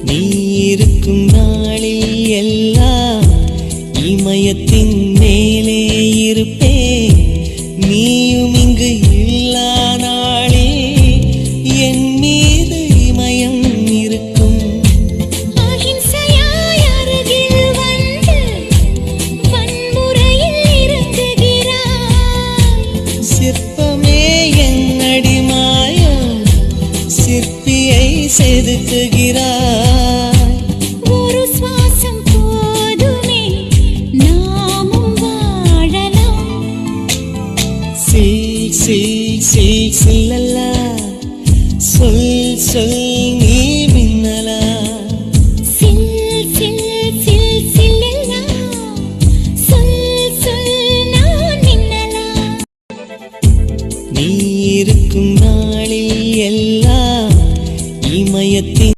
நீ இருக்கும் நாளில் எல்லாம் இமயத்தின் மேலே இருப்பேன். நீயும் இங்கு இல்லா நாளே என் மீது இமயம் இருக்கும். அகிம்சையாய் அருகில் வந்து வன்முறையில் இறங்குகிறாய். சிற்பமே என் அடிமாயம், சிற்பியை செதுக்குகிறாய். ஒரு சுவாசம் போதுமே நாமும் வாழலாம். சில் சில் சில் சில்லல்லா, சொல் சொல் நீ மின்னலா. சில் சில் சில் சில்லெல்லாம் சொல் சொல் நான் மின்னலாம். நீ இருக்கும் நாளில் எல்லாம் இமயத்தின்